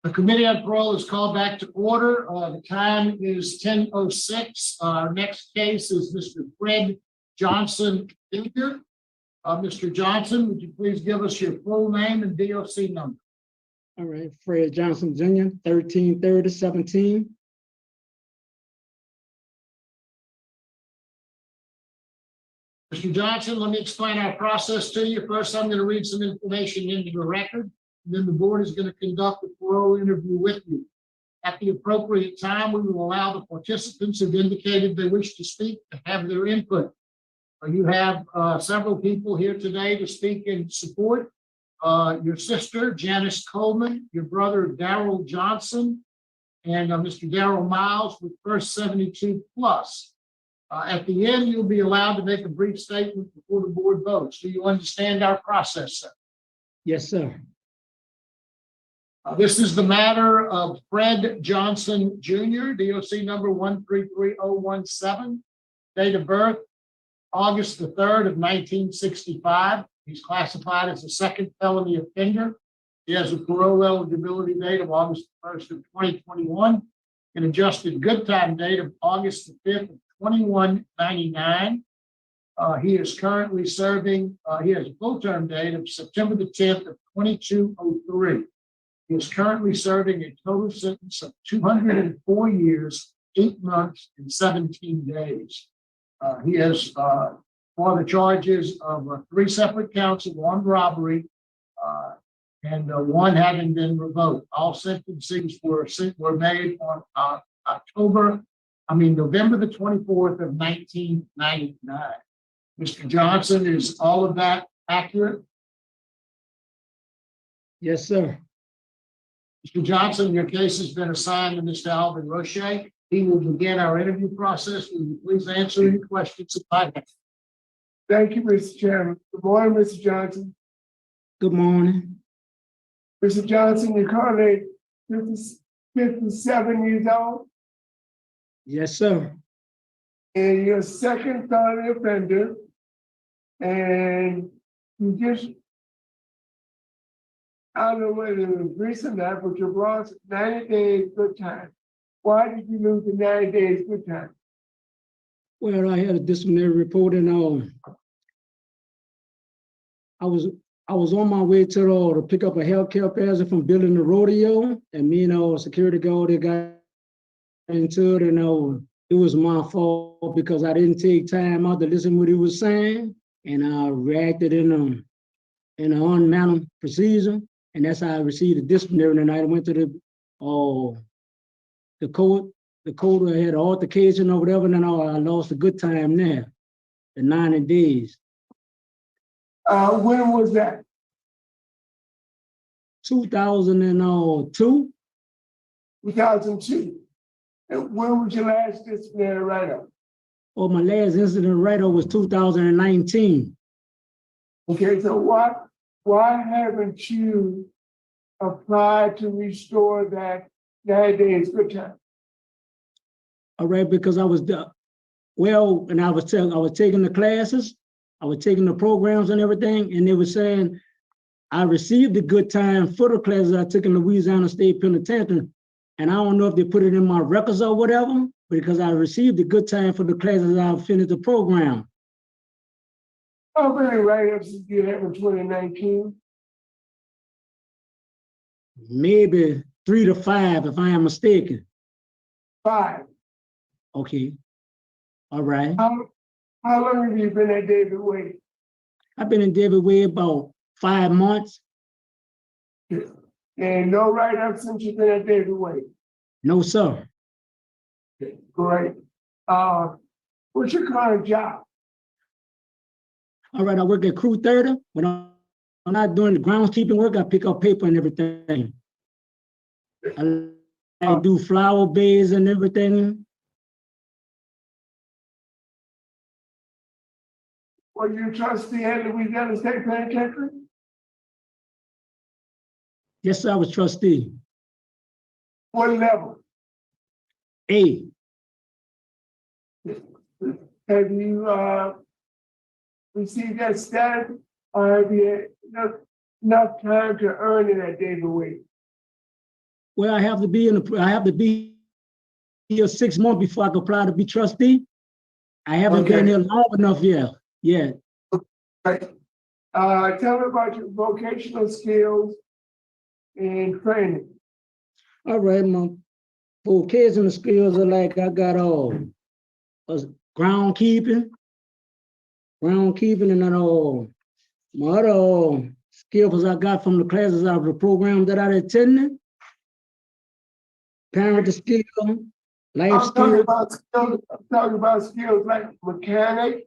The Committee on Parole is called back to order. The time is 10:06. Our next case is Mr. Fred Johnson Jr. Mr. Johnson, would you please give us your full name and DOC number? All right, Fred Johnson Jr., 133017. Mr. Johnson, let me explain our process to you. First, I'm going to read some information into the record. And then the board is going to conduct a parole interview with you. At the appropriate time, we will allow the participants who've indicated they wish to speak to have their input. You have several people here today to speak in support. Your sister, Janice Coleman, your brother, Darrell Johnson, and Mr. Darrell Miles with First 72 Plus. At the end, you'll be allowed to make a brief statement before the board votes. Do you understand our process, sir? Yes, sir. This is the matter of Fred Johnson Jr., DOC number 133017, date of birth, August the 3rd of 1965. He's classified as a second felony offender. He has a parole eligibility date of August the 1st of 2021, an adjusted good time date of August the 5th of 2199. He is currently serving, he has a full term date of September the 10th of 2203. He is currently serving a total sentence of 204 years, 8 months, and 17 days. He has, for the charges of 3 separate counts of armed robbery, and one having been revoked. All sentences were made on November the 24th of 1999. Mr. Johnson, is all of that accurate? Yes, sir. Mr. Johnson, your case has been assigned to Mr. Alvin Roche. He will begin our interview process. Will you please answer any questions that I have? Thank you, Mr. Chairman. Good morning, Mr. Johnson. Good morning. Mr. Johnson, you're currently 57 years old, Yes, sir. and you're a second felony offender, and you just, I don't know whether it was recent or not, but you lost 90 days good time. Why did you lose the 90 days good time? Well, I had a disciplinary report, and I was on my way to pick up a healthcare passenger from building the rodeo, and me and a security guard that got into it, and it was my fault because I didn't take time out to listen to what he was saying, and I reacted in an unmannered procedure, and that's how I received a disciplinary tonight. I went to the court. The court had an altercation or whatever, and then I lost a good time there, the 90 days. When was that? 2002. 2002. And when was your last disciplinary write-up? Oh, my last incident write-up was 2019. Okay, so why haven't you applied to restore that 90 days good time? All right, because I was and I was taking the classes, I was taking the programs and everything, and they were saying I received a good time for the classes I took in Louisiana State Penitentiary, and I don't know if they put it in my records or whatever, because I received a good time for the classes I finished the program. How many write-ups did you have in 2019? Maybe 3 to 5, if I am mistaken. 5. Okay. All right. How long have you been at David Wade? I've been in David Wade about 5 months. And no write-ups since you've been at David Wade? No, sir. Great. What's your current job? All right, I work at Crew 30. When I'm not doing the groundskeeping work, I pick up paper and everything. I do flower beds and everything. Were you a trustee at Louisiana State Penitentiary? Yes, sir, I was trustee. What level? A. Have you received that status, or have you enough time to earn it at David Wade? Well, I have to be here 6 months before I can apply to be trustee. I haven't been Okay. here long enough yet. Yeah. Right. Tell me about your vocational skills and training. All right, my vocational skills are like I got groundkeeping, and then my other skills I got from the classes out of the program that I attended. Parent skill, life I'm talking skill. about skills. I'm talking about skills like mechanic,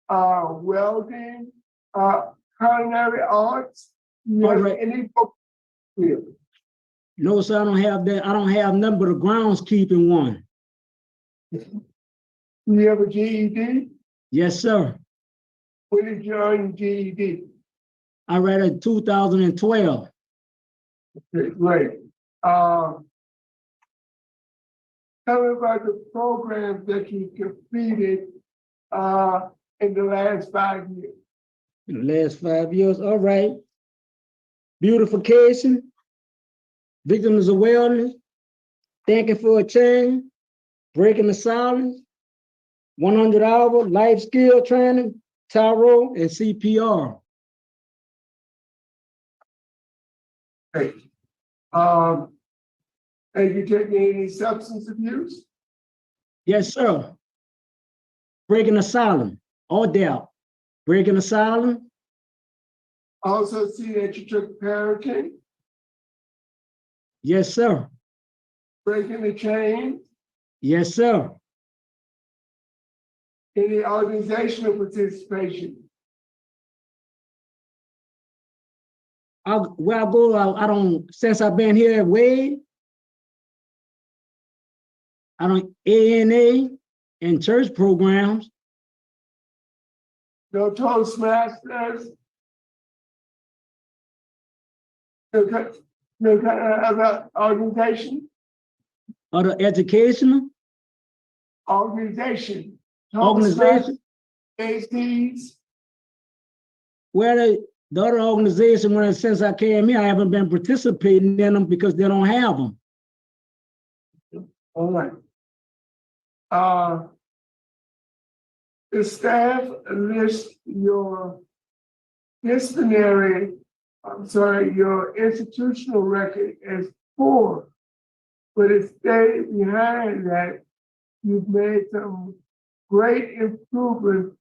welding, culinary arts. You All have right. any vocational skills? No, sir, I don't have that. I don't have nothing but a groundskeeping one. You have a GED? Yes, sir. When did you earn your GED? I read it 2012. Okay, great. Tell me about the programs that you completed in the last 5 years. In the last 5 years, all right. Beautification, victims awareness, thanking for a change, breaking the silence, 100-hour life skill training, tarot, and CPR. Great. Have you taken any substance abuse? Yes, sir. Breaking the silence, all doubt. Breaking the silence. Also see that you took parenting, Yes, sir. breaking the chain, Yes, sir. any organizational participation. Where I go, I don't, since I've been here at Wade, I don't ANA and church programs. No Toastmasters. No kind of other organization. Other educational Organization. organization. ACs. Where the other organization, since I came here, I haven't been participating in them because they don't have them. All right. The staff lists your your institutional record as poor, but it stated behind that you've made some great improvements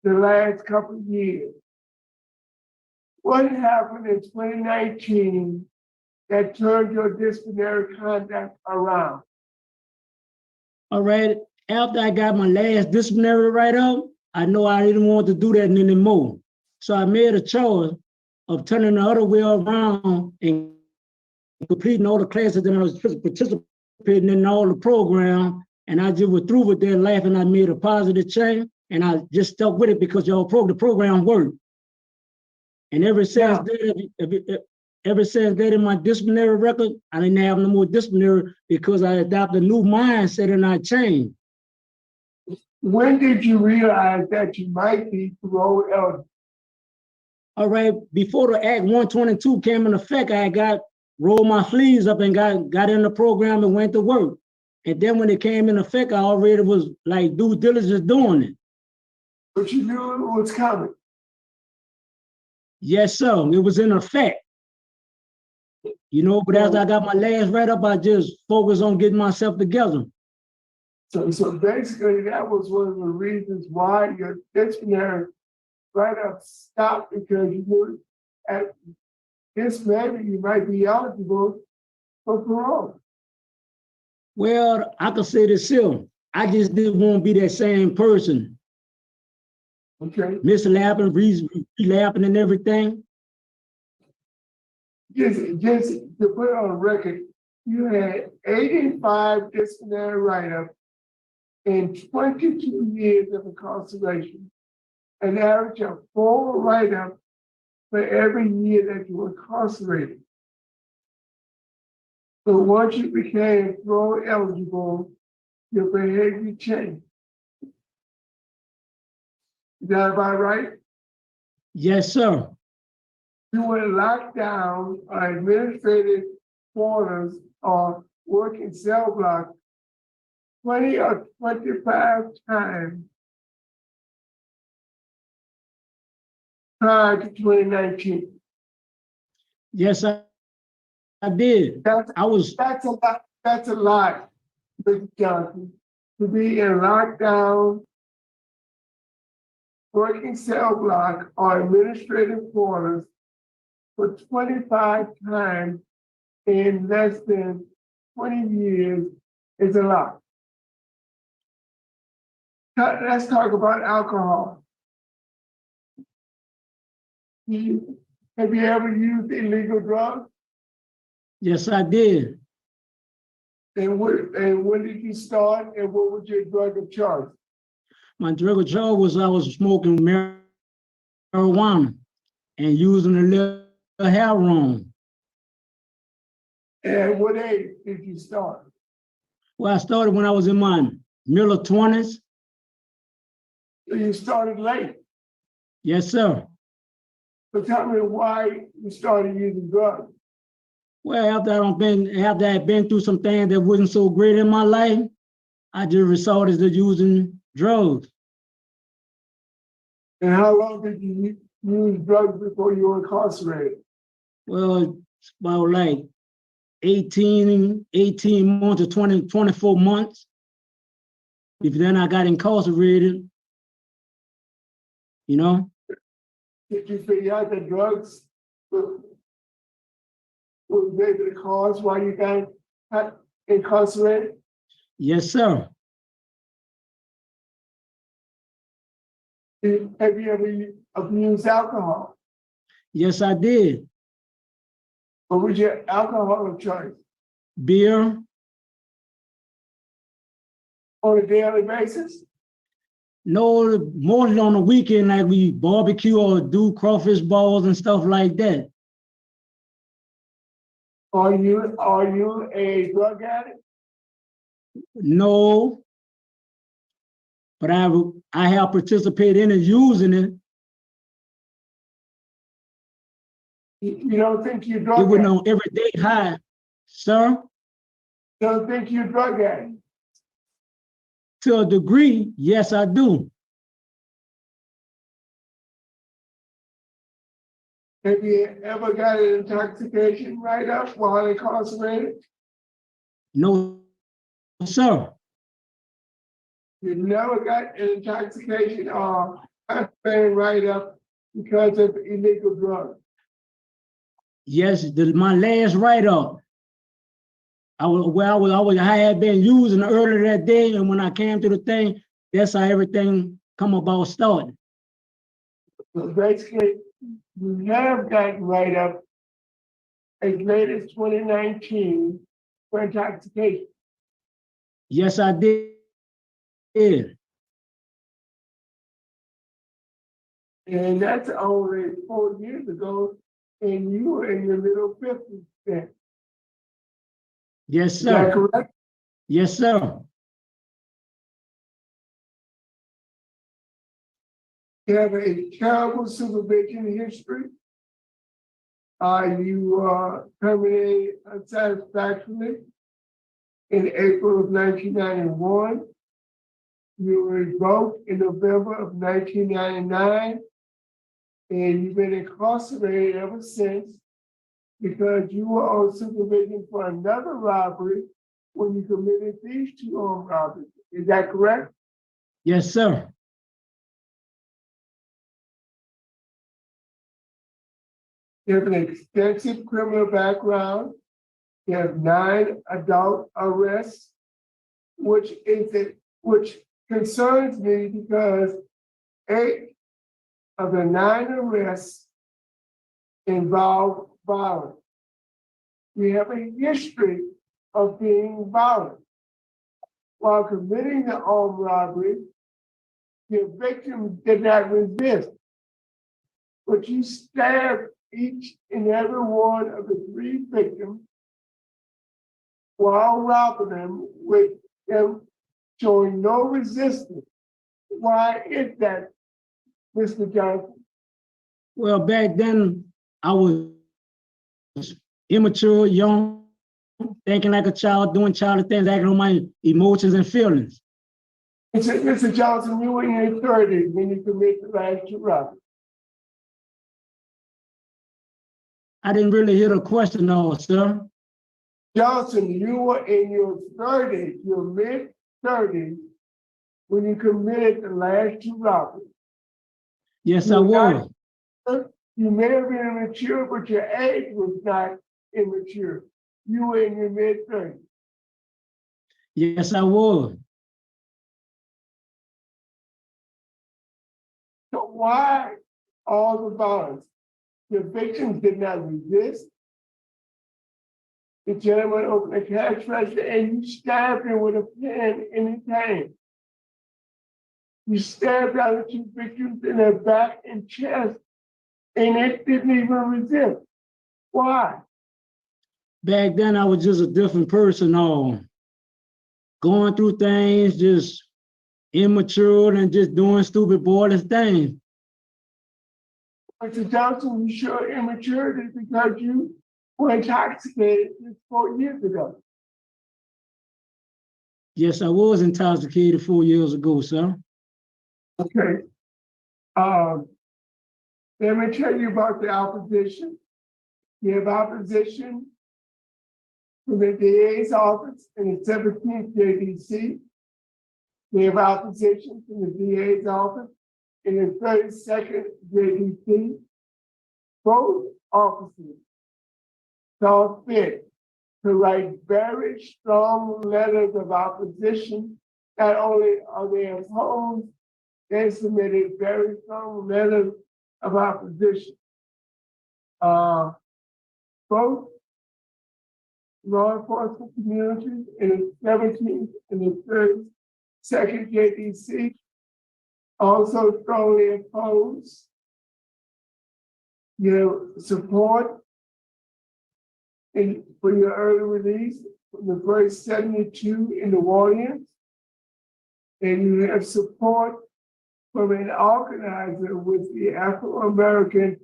the last couple of years. What happened in 2019 that turned your disciplinary conduct around? All right. After I got my last disciplinary write-up, I know I didn't want to do that anymore. So I made a choice of turning the other way around and completing all the classes that I was participating in all the program. And I just went through with that life and I made a positive change. And I just stuck with it because the program worked. And ever since that in my disciplinary record, I didn't have no more disciplinary because I adopted a new mindset and I changed. When did you realize that you might be parole eligible? All right, before the Act 122 came in effect, I rolled my sleeves up and got in the program and went to work. And then when it came in effect, I already was like due diligence doing it. But you knew it was coming. Yes, sir, it was in effect. But as I got my last write-up, I just focused on getting myself together. So basically, that was one of the reasons why your disciplinary write-up stopped, because you knew at this level you might be eligible for parole. Well, I can say this here. I just didn't want to be that same person. Okay. Mislapping, relapsing and everything. Just to put it on record, you had 85 disciplinary write-ups and 22 years of incarceration, an average of 4 write-ups for every year that you were incarcerated. So once you became parole eligible, your behavior changed. Is that about right? Yes, sir. You were locked down on administrative corners or work in cell block 20 or 25 times prior to 2019. Yes, I did. That's I was, that's a lot. That's a lot, Mr. Johnson, to be in lockdown, working cell block or administrative quarters for 25 times in less than 20 years is a lot. Let's talk about alcohol. Have you ever used illegal drugs? yes, I did. And when did you start? And what was your drug of choice? My drug of choice was I was smoking marijuana and using a little heroin. And what age did you start? Well, I started when I was in my middle 20s. So you started late. Yes, sir. So tell me why you started using drugs. Well, after I had been through some things that wasn't so great in my life, I just resorted to using drugs. And how long did you use drugs before you were incarcerated? Well, it's about like 18 months to 24 months. If then I got incarcerated, you know. Did you figure out that drugs were maybe the cause why you got incarcerated? Yes, sir. Have you ever abused alcohol? Yes, I did. What was your alcohol of choice? Beer. On a daily basis? No, mostly on the weekend, like we barbecue or do crawfish balls and stuff like that. Are you a drug addict? No, but I have participated in it, using it. You don't think you're It drug was addict? on everyday high, sir. You don't think you're drug addict? To a degree, yes, I do. Have you ever got an intoxication write-up while incarcerated? No, sir. You never got an intoxication or pain write-up because of illegal drugs? Yes, my last write-up. I had been using earlier that day, and when I came to the thing, that's how everything come about started. So basically, you have gotten write-up as late as 2019 for intoxication. Yes, I did. And that's only 4 years ago, and you were in your middle 50s then. Yes, Is that sir. correct? Yes, sir. You have a terrible supervision history. You terminated unsatisfactorily in April of 1991. You were revoked in November of 1999, and you've been incarcerated ever since because you were on supervision for another robbery when you committed these two armed robberies. Is that correct? Yes, sir. You have an extensive criminal background. You have 9 adult arrests, which concerns me because 8 of the 9 arrests involve violence. We have a history of being violent. While committing the armed robbery, your victim did not resist, but you stabbed each and every one of the 3 victims while robbing them, with them showing no resistance. Why is that, Mr. Johnson? Well, back then I was immature, young, thinking like a child, doing childish things, acting on my emotions and feelings. Mr. Johnson, you were in your 30s when you committed the last two robberies. I didn't really hear the question, though, sir. Johnson, you were in your 30s, your mid-30s, when you committed the last two robberies. Yes, I was. You may have been immature, but your age was not immature. You were in your mid-30s. Yes, I was. So why all the violence? The victims did not resist. The gentleman opened the cash register and you stabbed him with a pen in his hand. You stabbed out the two victims in their back and chest, and it didn't even resist. Why? Back then, I was just a different person, going through things, just immature and just doing stupid, boyish things. Mr. Johnson, you show immaturity because you were intoxicated just 4 years ago. Yes, I was intoxicated 4 years ago, sir. Okay. Let me tell you about the opposition. You have opposition from the DA's office in the 17th JDC. We have opposition from the DA's office in the 32nd JDC. Both offices saw fit to write very strong letters of opposition. Not only are they opposed, they submitted very strong letters of opposition. Both law enforcement communities in the 17th and the 32nd JDC also strongly opposed. You have support for your early release from the first 72 in the audience, and you have support from an organizer with the Afro-American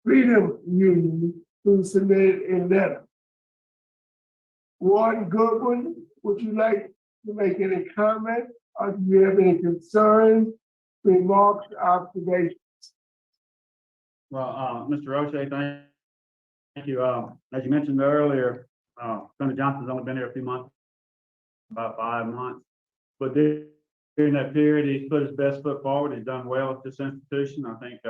Freedom Union who submitted a letter. Warden Goodwin, would you like to make any comment, or do you have any concerns, remarks, observations? Well, Mr. Roche, thank you. As you mentioned earlier, Senator Johnson's only been here a few months, about 5 months. But during that period, he's put his best foot forward. He's done well at this institution. I think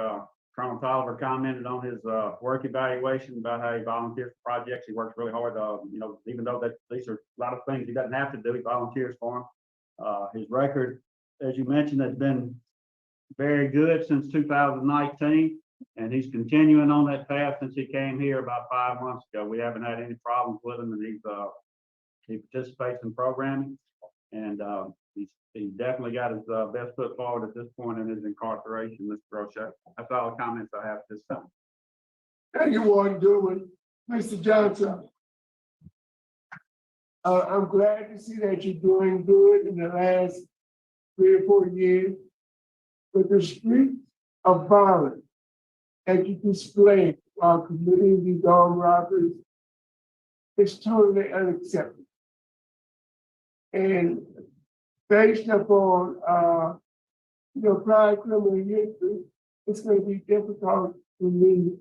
Colonel Tolliver commented on his work evaluation about how he volunteers for projects. He works really hard. Even though that these are a lot of things he doesn't have to do, he volunteers for them. His record, as you mentioned, has been very good since 2019. And he's continuing on that path since he came here about 5 months ago. We haven't had any problems with him, and he participates in programming, and he's definitely got his best foot forward at this point in his incarceration, Mr. Roche. That's all the comments I have at this time. Thank you, Warden Goodwin. Mr. Johnson, I'm glad to see that you're doing good in the last 3 or 4 years, but the streaks of violence that you display while committing these armed robberies is totally unacceptable. And based upon prior criminal history, it's going to be difficult for me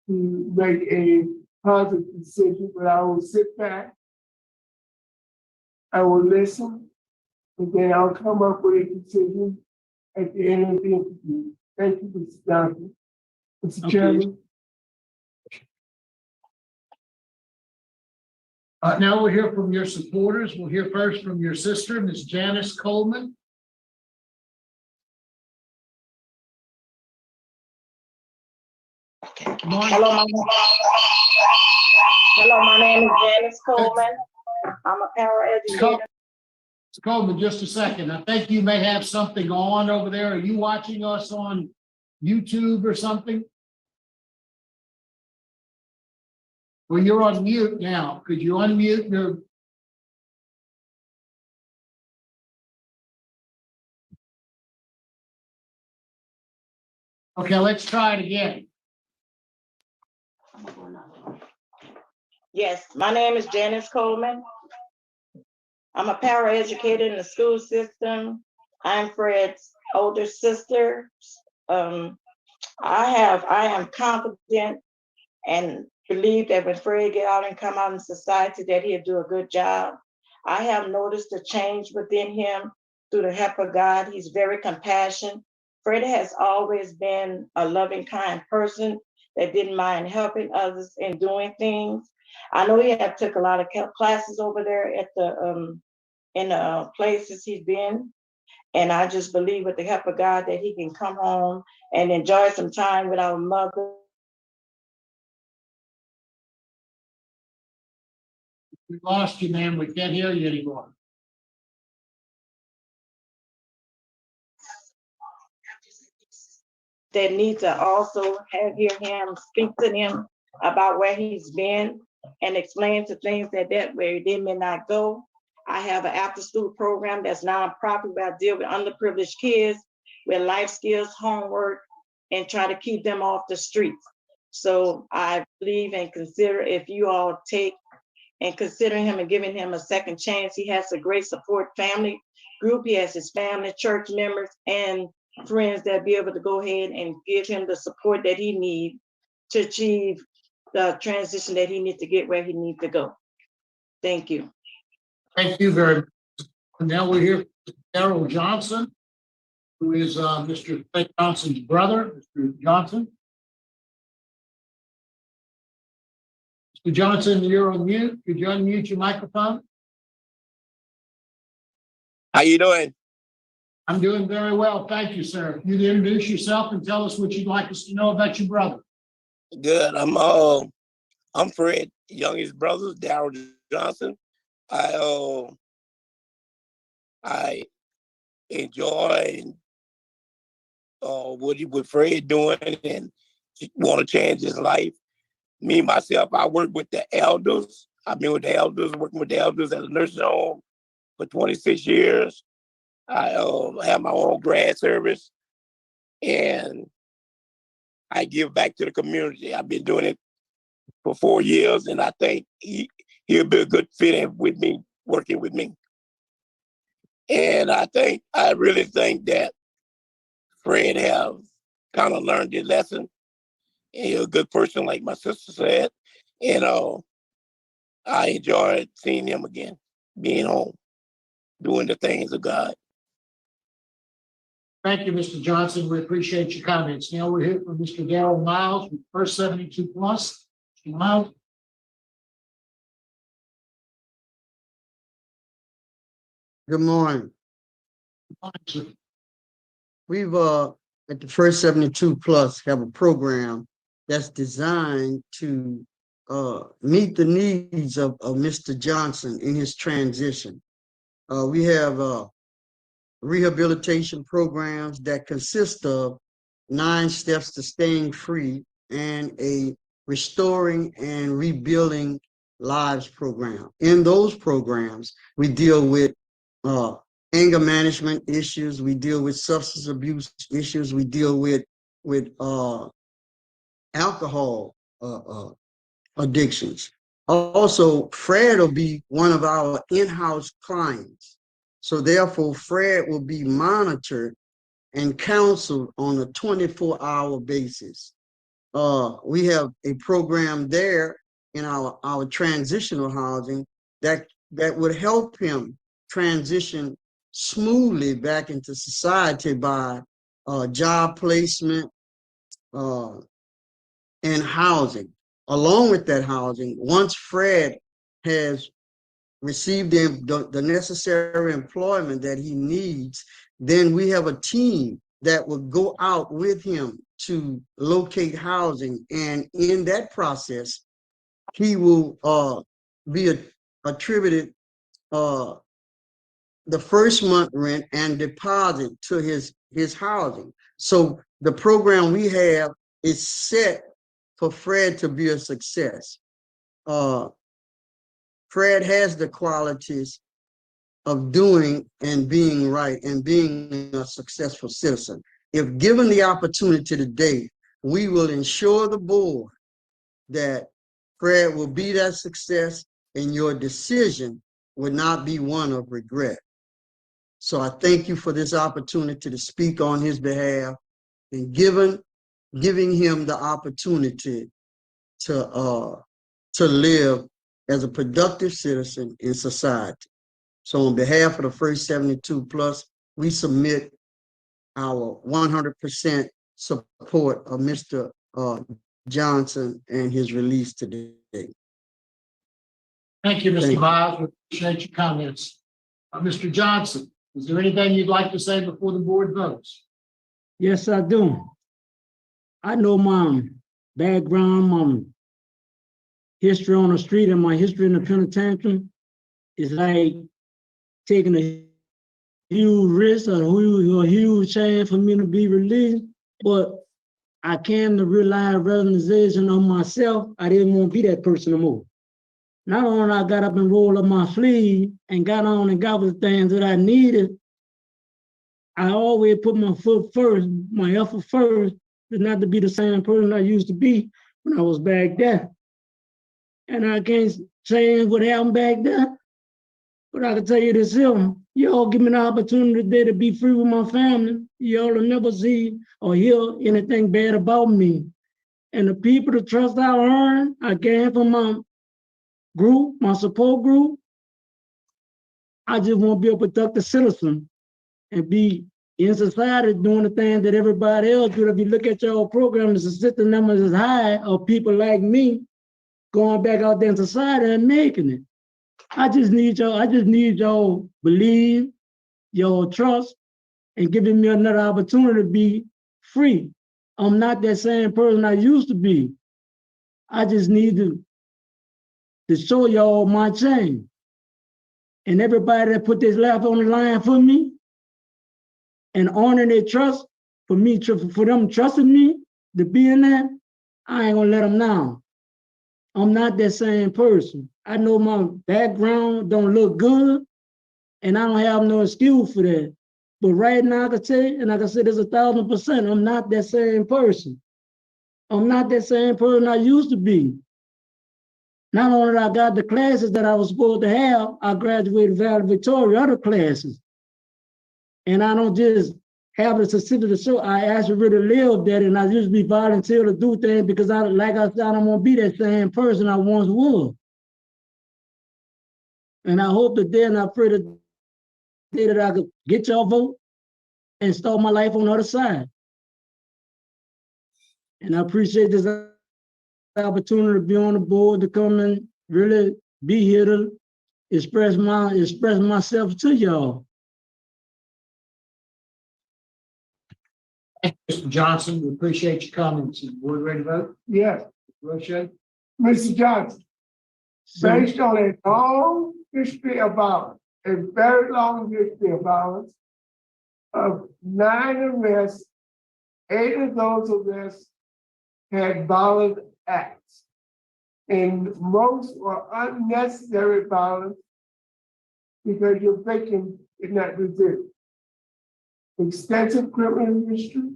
to make a positive decision, but I will sit back, I will listen, and then I'll come up with a decision at the end of the interview. Thank you, Mr. Johnson. Mr. Chairman. Now we'll hear from your supporters. We'll hear first from your sister, Ms. Janice Coleman. Hello, my name is Janice Coleman. I'm a paraeducator. Ms. Coleman, just a second. I think you may have something on over there. Are you watching us on YouTube or something? Well, you're on mute now. Could you unmute your? Okay, let's try it again. Yes, my name is Janice Coleman. I'm a paraeducator in the school system. I'm Fred's older sister. Um, I am confident and believe that when Fred get out and come out in society, that he'll do a good job. I have noticed a change within him through the help of God. He's very compassionate. Fred has always been a loving, kind person that didn't mind helping others and doing things. I know he had took a lot of classes over there at the in the places he's been, and I just believe with the help of God that he can come home and enjoy some time with our mother. We lost you, ma'am. We can't hear you anymore. That need to also hear him, speak to him about where he's been and explain to things that where they may not go. I have an after school program that's nonprofit where I deal with underprivileged kids with life skills, homework, and try to keep them off the streets. So I believe and consider if you all take and consider him and giving him a second chance. He has a great support family group. He has his family, church members, and friends that be able to go ahead and give him the support that he needs to achieve the transition that he needs to get where he needs to go. Thank you. Thank you very much. And now we're here with Darrell Johnson, who is Mr. Fred Johnson's brother. Mr. Johnson. Mr. Johnson, you're on mute. Could you unmute your microphone? How you doing? I'm doing very well. Thank you, sir. You introduce yourself and tell us what you'd like us to know about your brother. Good. I'm Fred, youngest brother, Darrell Johnson. I enjoy what Fred doing and want to change his life. Me myself, I work with the elders. I've been with the elders, working with the elders at a nursing home for 26 years. I have my own grad service, and I give back to the community. I've been doing it for 4 years, and I think he'll be a good fit in with me, working with me. And I really think that Fred has kind of learned his lesson. And he's a good person, like my sister said. And I enjoyed seeing him again, being home, doing the things of God. Thank you, Mr. Johnson. We appreciate your comments. Now we're here for Mr. Darrell Miles with First 72 Plus. Mr. Miles. Good morning. We've at the First 72 Plus have a program that's designed to meet the needs of Mr. Johnson in his transition. We have rehabilitation programs that consist of 9 steps to staying free and a restoring and rebuilding lives program. In those programs, we deal with anger management issues, we deal with substance abuse issues, we deal with alcohol addictions. Also, Fred will be one of our in-house clients. So therefore, Fred will be monitored and counseled on a 24-hour basis. We have a program there in our transitional housing that would help him transition smoothly back into society by job placement and housing. Along with that housing, once Fred has received the necessary employment that he needs, then we have a team that will go out with him to locate housing. And in that process, he will be attributed the first month rent and deposit to his housing. So the program we have is set for Fred to be a success. Fred has the qualities of doing and being right and being a successful citizen. If given the opportunity today, we will ensure the board that Fred will be that success, and your decision will not be one of regret. So I thank you for this opportunity to speak on his behalf and giving him the opportunity to live as a productive citizen in society. So on behalf of the First 72 Plus, we submit our 100% support of Mr. Johnson and his release today. Thank you, Thank Mr. you. Miles. We appreciate your comments. Mr. Johnson, is there anything you'd like to say before the board votes? Yes, I do. I know my background, my history on the street and my history in the penitentiary is like taking a huge risk or a huge chance for me to be released. But I came to realize realization of myself, I didn't want to be that person no more. Not only I got up and rolled up my sleeve and got on and got with the things that I needed, I always put my foot first, my effort first, but not to be the same person I used to be when I was back there. And I can't change what happened back there, but I can tell you this here, y'all give me the opportunity today to be free with my family. Y'all will never see or hear anything bad about me. And the people, the trust I earned, I gained from my group, my support group. I just want to be a productive citizen and be in society doing the things that everybody else do. If you look at your program, the statistic numbers is high of people like me going back out there in society and making it. I just need y'all believe, y'all trust, and giving me another opportunity to be free. I'm not that same person I used to be. I just need to show y'all my change. And everybody that put this life on the line for me and honor their trust, for them trusting me to be in that, I ain't gonna let them down. I'm not that same person. I know my background don't look good, and I don't have no excuse for that. But right now, I can tell you, and like I said, there's 1,000%, I'm not that same person. I'm not that same person I used to be. Not only did I got the classes that I was supposed to have, I graduated valedictorian other classes. And I don't just have the certificate to show, I actually really live that, and I just be volunteer to do things because like I said, I don't want to be that same person I once was. And I hope that then I pray that I could get your vote and start my life on the other side. And I appreciate this opportunity to be on the board, to come and really be here to express myself to y'all. Mr. Johnson, we appreciate your comments. Is the board ready to vote? Yes, Roche? Mr. Johnson, So, based on a long history of violence, a very long history of violence, of 9 arrests, 8 of those arrests had violent acts. And most were unnecessary violence because your victim did not resist. Extensive criminal history.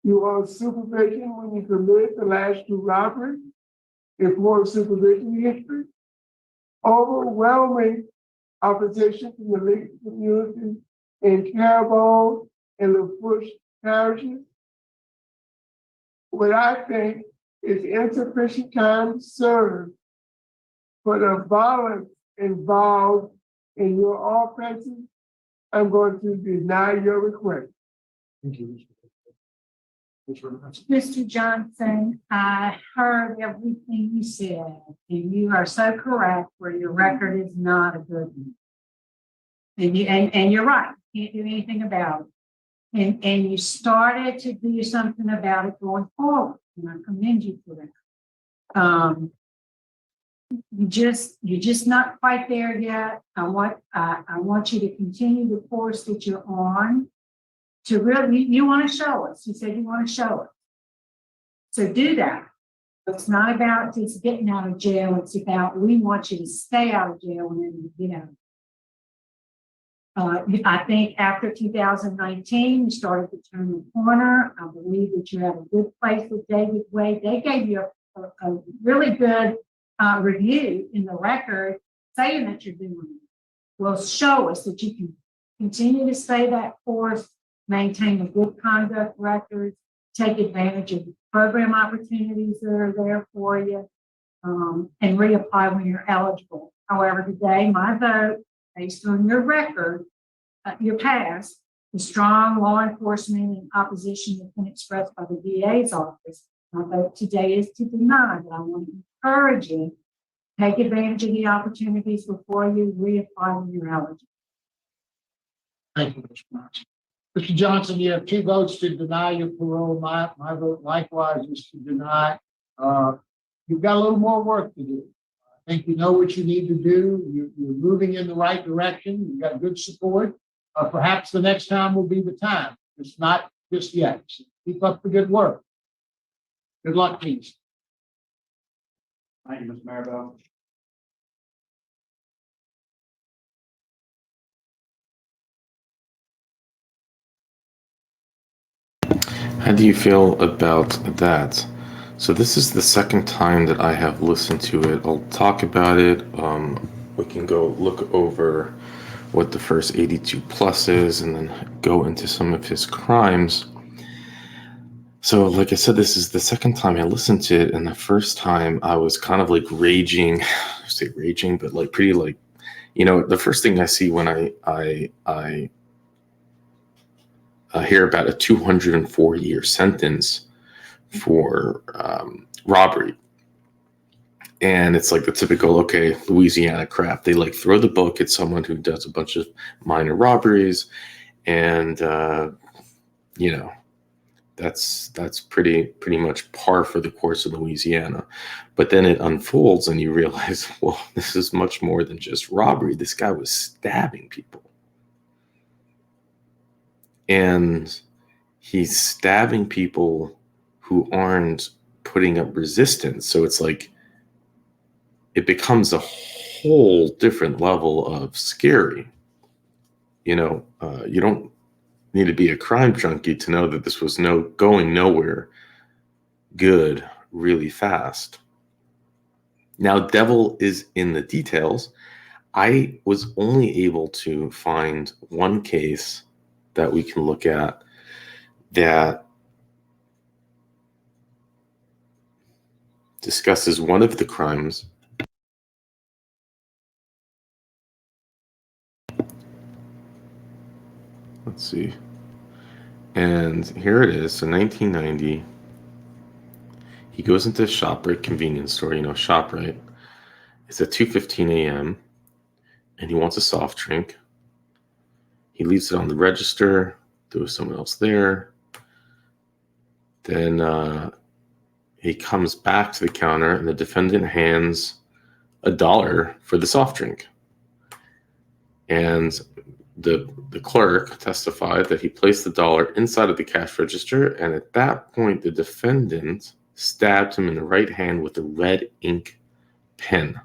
You were on supervision when you committed the last 2 robberies. Informed supervision history. Overwhelming opposition from the legal community in Carabao and LaFourche parishes. What I think is insufficient time served for the violence involved in your offenses. I'm going to deny your request. Thank you. Mr. Johnson, I heard everything you said, and you are so correct where your record is not a good one. And you're right, can't do anything about it. And you started to do something about it going forward, and I commend you for that. You're just not quite there yet. I want you to continue the course that you're on. To really, you want to show us. You said you want to show us. So do that. It's not about just getting out of jail. It's about we want you to stay out of jail. And I think after 2019, you started to turn the corner. I believe that you're at a good place with David Wade. They gave you a really good review in the record saying that you're doing it will show us that you can continue to stay that course, maintain a good conduct record, take advantage of the program opportunities that are there for you, and reapply when you're eligible. However, today, my vote, based on your record, your past, the strong law enforcement and opposition that's been expressed by the DA's office, my vote today is to deny, but I want to encourage you, take advantage of the opportunities before you reapply when you're eligible. Thank you, Mr. Johnson. Mr. Johnson, you have 2 votes to deny your parole. My vote likewise is to deny. You've got a little more work to do. I think you know what you need to do. You're moving in the right direction. You've got good support. Perhaps the next time will be the time. It's not just yet. So keep up the good work. Good luck, please. Thank you, Mr. Maribel. How do you feel about that? So this is the second time that I have listened to it. I'll talk about it. We can go look over what the first 82 plus is and then go into some of his crimes. So like I said, this is the second time I listened to it, and the first time I was kind of like raging, I say raging, but like pretty like, you know, the first thing I see when I hear about a 204-year sentence for robbery. And it's like the typical, okay, Louisiana crap. They like throw the book at someone who does a bunch of minor robberies. And, you know, that's pretty much par for the course in Louisiana. But then it unfolds and you realize, well, this is much more than just robbery. This guy was stabbing people. And he's stabbing people who aren't putting up resistance. So it's like, it becomes a whole different level of scary. You know, you don't need to be a crime junkie to know that this was going nowhere good really fast. Now, devil is in the details. I was only able to find one case that we can look at that discusses one of the crimes. Let's see. And here it is. So 1990. He goes into ShopRite convenience store, you know, ShopRite. It's at 2:15 a.m. and he wants a soft drink. He leaves it on the register. There was someone else there. Then he comes back to the counter and the defendant hands $1 for the soft drink. And the clerk testified that he placed the $1 inside of the cash register, and at that point the defendant stabbed him in the right hand with a red ink pen.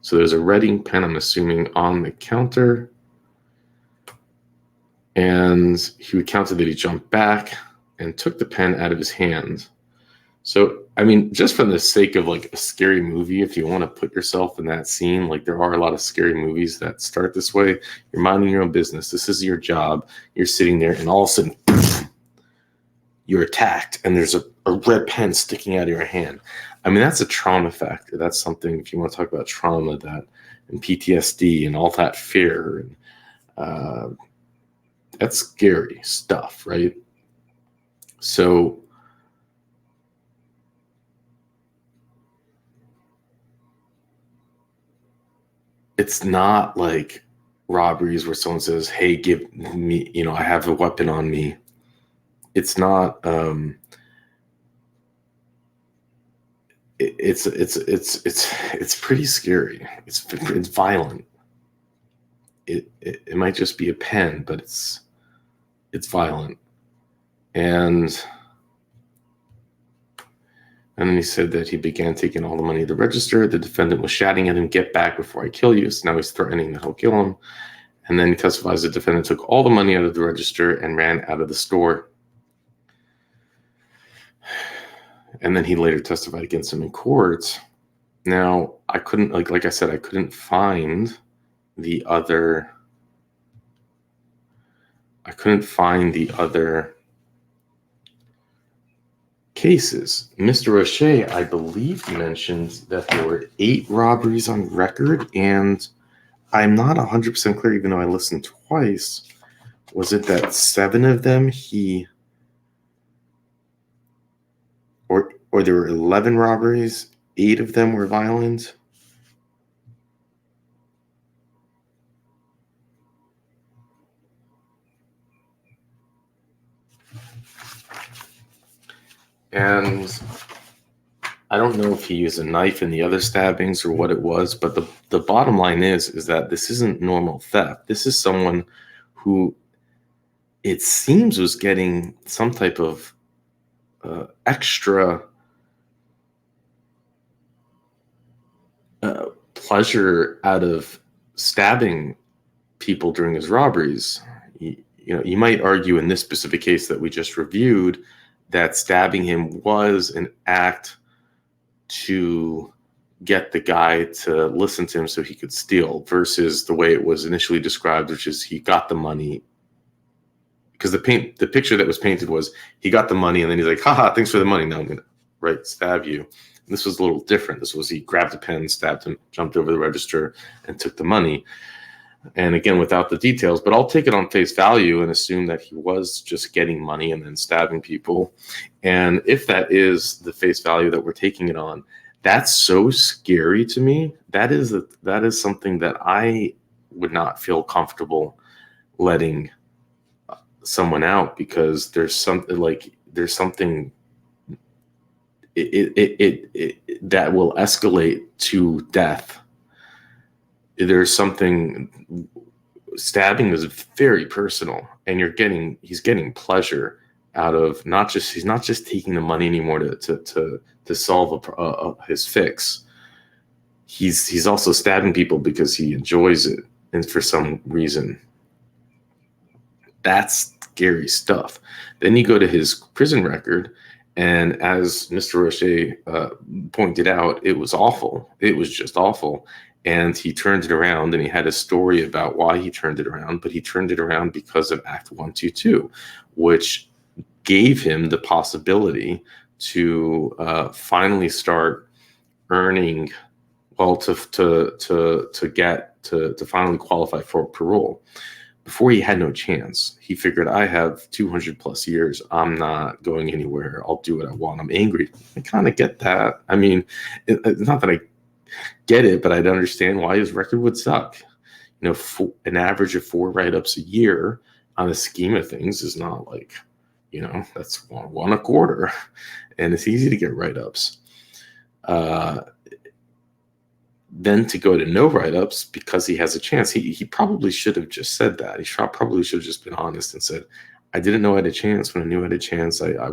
So there's a red ink pen, I'm assuming, on the counter, and he recounted that he jumped back and took the pen out of his hand. So, I mean, just for the sake of like a scary movie, if you want to put yourself in that scene, like there are a lot of scary movies that start this way. You're minding your own business. This is your job. You're sitting there and all of a sudden you're attacked and there's a red pen sticking out of your hand. I mean, that's a trauma factor. That's something, if you want to talk about trauma, that and PTSD and all that fear, and that's scary stuff, right? So it's not like robberies where someone says, hey, give me, you know, I have a weapon on me. It's not, it's pretty scary. It's violent. It might just be a pen, but it's violent. And then he said that he began taking all the money at the register. The defendant was shouting at him, "Get back before I kill you." So now he's threatening that he'll kill him. And then he testifies the defendant took all the money out of the register and ran out of the store. and then he later testified against him in court. Now, I couldn't, like I said, I couldn't find the other cases. Mr. O'Shea, I believe, mentioned that there were 8 robberies on record, and I'm not 100% clear, even though I listened twice. Was it that 7 of them or there were 11 robberies, 8 of them were violent? And I don't know if he used a knife in the other stabbings or what it was, but the bottom line is that this isn't normal theft. This is someone who, it seems, was getting some type of extra pleasure out of stabbing people during his robberies. You might argue in this specific case that we just reviewed that stabbing him was an act to get the guy to listen to him so he could steal, versus the way it was initially described, which is he got the money. Because the picture that was painted was he got the money and then he's like, haha, thanks for the money. Now I'm going to stab you. And this was a little different. This was he grabbed a pen, stabbed him, jumped over the register, and took the money. And again, without the details, but I'll take it on face value and assume that he was just getting money and then stabbing people. And if that is the face value that we're taking it on, that's so scary to me. That is something that I would not feel comfortable letting someone out, because there's something that will escalate to death. There's something, stabbing is very personal, and he's getting pleasure out of he's not just taking the money anymore to solve his fix. He's also stabbing people because he enjoys it, and for some reason. That's scary stuff. Then you go to his prison record, and as Mr. Roche pointed out, it was awful. It was just awful. And he turned it around, and he had a story about why he turned it around, but he turned it around because of Act 122, which gave him the possibility to finally start earning, well, to finally qualify for parole. Before, he had no chance. He figured, I have 200 plus years. I'm not going anywhere. I'll do what I want. I'm angry. I kind of get that. I mean, it's not that I get it, but I'd understand why his record would suck. An average of 4 write-ups a year on a scheme of things is not like, that's one a quarter, and it's easy to get write-ups. Then to go to no write-ups because he has a chance, he probably should have just said that. He probably should have just been honest and said, I didn't know I had a chance. When I knew I had a chance, I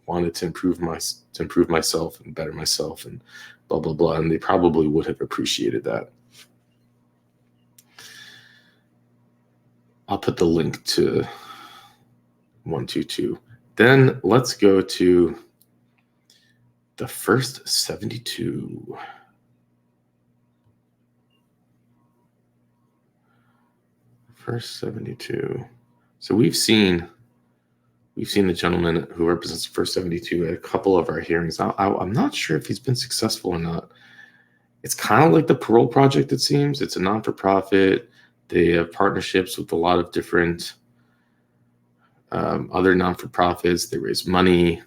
wanted to improve myself and better myself and blah, blah, blah. And they probably would have appreciated that. I'll put the link to 122. Then let's go to the first 72. First 72. So we've seen the gentleman who represents the first 72 at a couple of our hearings. I'm not sure if he's been successful or not. It's kind of like the Parole Project, it seems. It's a non-for-profit. They have partnerships with a lot of different other non-for-profits. They raise money.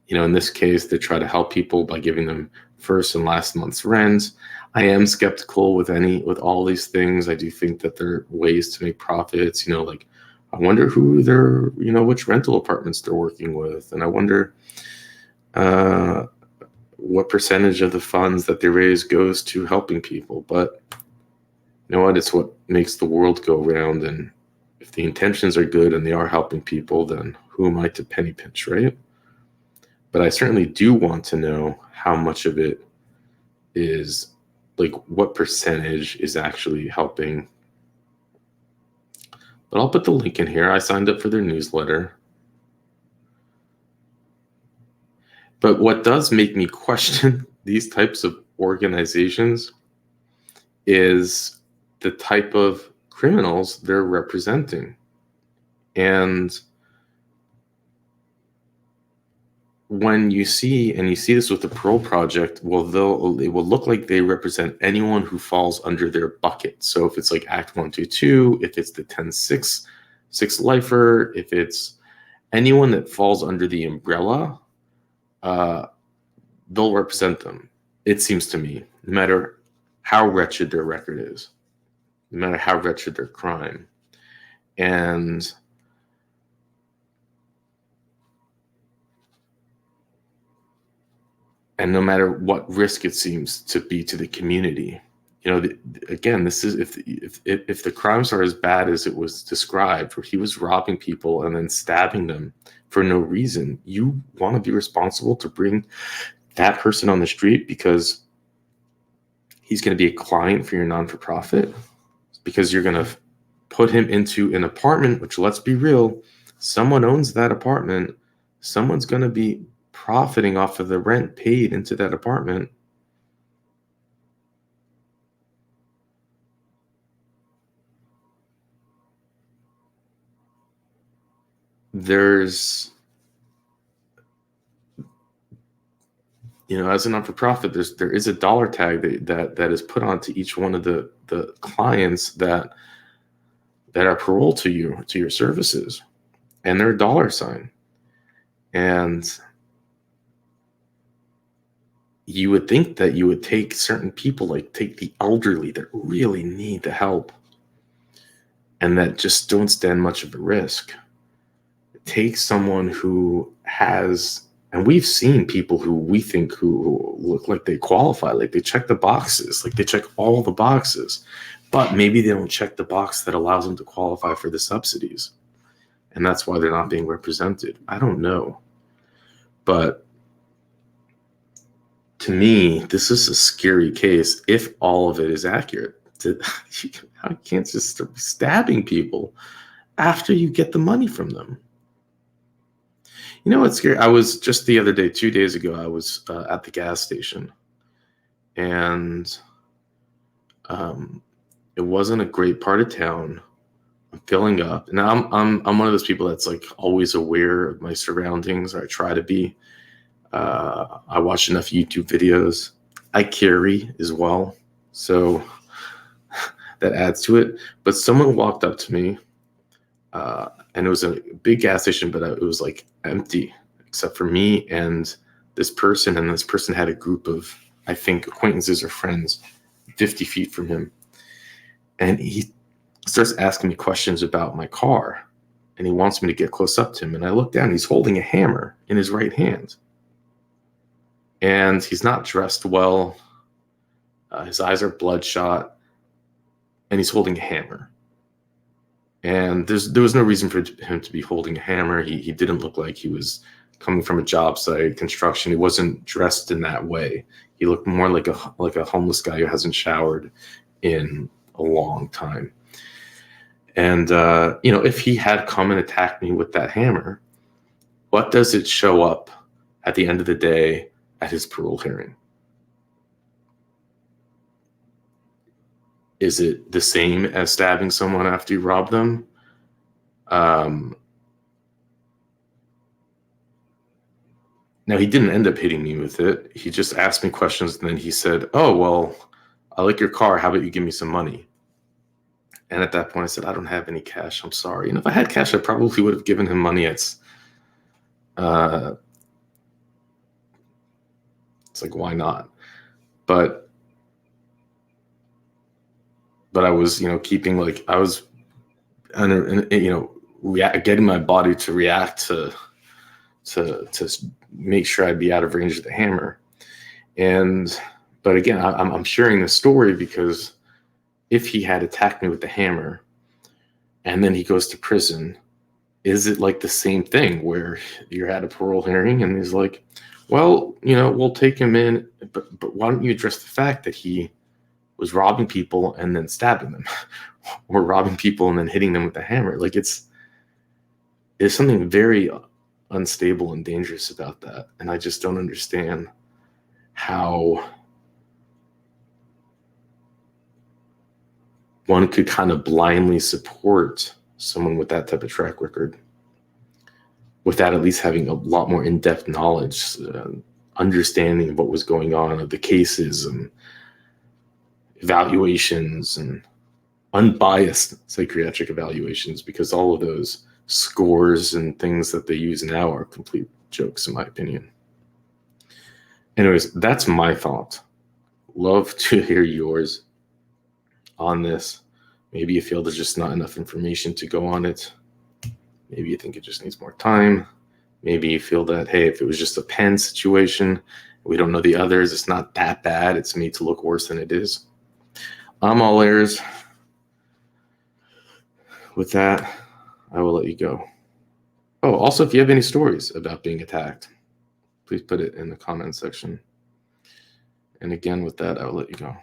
In this case, they try to help people by giving them first and last month's rent. I am skeptical with all these things. I do think that there are ways to make profits. Like, I wonder who they're, which rental apartments they're working with, and I wonder what percentage of the funds that they raise goes to helping people. But you know what? It's what makes the world go round. And if the intentions are good and they are helping people, then who am I to penny pinch, right? But I certainly do want to know how much of it is, like, what percentage is actually helping. But I'll put the link in here. I signed up for their newsletter. But what does make me question these types of organizations is the type of criminals they're representing. And when you see this with the Parole Project, well, it will look like they represent anyone who falls under their bucket. So if it's like Act 122, if it's the 10-6 lifer, if it's anyone that falls under the umbrella, they'll represent them, it seems to me, no matter how wretched their record is, no matter how wretched their crime. And no matter what risk it seems to be to the community. You know, again, this is if the crimes are as bad as it was described, where he was robbing people and then stabbing them for no reason, you want to be responsible to bring that person on the street because he's going to be a client for your non-for-profit, because you're going to put him into an apartment, which, let's be real, someone owns that apartment. Someone's going to be profiting off of the rent paid into that apartment. There's, you know, as a non-for-profit, there is a dollar tag that is put onto each one of the clients that are parole to your services, and they're a dollar sign. And you would think that you would take certain people, like take the elderly that really need the help and that just don't stand much of a risk. Take someone who has, and we've seen people who we think who look like they qualify, like they check the boxes, like they check all the boxes, but maybe they don't check the box that allows them to qualify for the subsidies. And that's why they're not being represented. I don't know. But to me, this is a scary case if all of it is accurate. You can't just start stabbing people after you get the money from them. You know what's scary? I was just the other day, 2 days ago, I was at the gas station, and it wasn't a great part of town. I'm filling up. Now I'm one of those people that's like always aware of my surroundings, or I try to be. I watch enough YouTube videos. I carry as well, so that adds to it. But someone walked up to me, and it was a big gas station, but it was like empty except for me and this person. And this person had a group of, I think, acquaintances or friends 50 feet from him. And he starts asking me questions about my car, and he wants me to get close up to him. And I look down, he's holding a hammer in his right hand. And he's not dressed well. His eyes are bloodshot, and he's holding a hammer. And there was no reason for him to be holding a hammer. He didn't look like he was coming from a job site, construction. He wasn't dressed in that way. He looked more like a homeless guy who hasn't showered in a long time. And you know, if he had come and attacked me with that hammer, what does it show up at the end of the day at his parole hearing? Is it the same as stabbing someone after you rob them? Now, he didn't end up hitting me with it. He just asked me questions, and then he said, "Oh, well, I like your car. How about you give me some money?" And at that point, I said, "I don't have any cash. I'm sorry." And if I had cash, I probably would have given him money. It's like, why not? But I was, you know, keeping, like, I was, you know, getting my body to react to make sure I'd be out of range of the hammer. But again, I'm sharing this story because if he had attacked me with the hammer and then he goes to prison, is it like the same thing where you're at a parole hearing and he's like, well, you know, we'll take him in, but why don't you address the fact that he was robbing people and then stabbing them, or robbing people and then hitting them with a hammer? Like, it's something very unstable and dangerous about that. And I just don't understand how one could kind of blindly support someone with that type of track record without at least having a lot more in-depth knowledge, understanding of what was going on, of the cases and evaluations and unbiased psychiatric evaluations, because all of those scores and things that they use now are complete jokes, in my opinion. Anyways, that's my thought. Love to hear yours on this. Maybe you feel there's just not enough information to go on it. Maybe you think it just needs more time. Maybe you feel that, hey, if it was just a pen situation, we don't know the others, it's not that bad. It's made to look worse than it is. I'm all ears. With that, I will let you go. Oh, also, if you have any stories about being attacked, please put it in the comment section. And again, with that, I will let you go.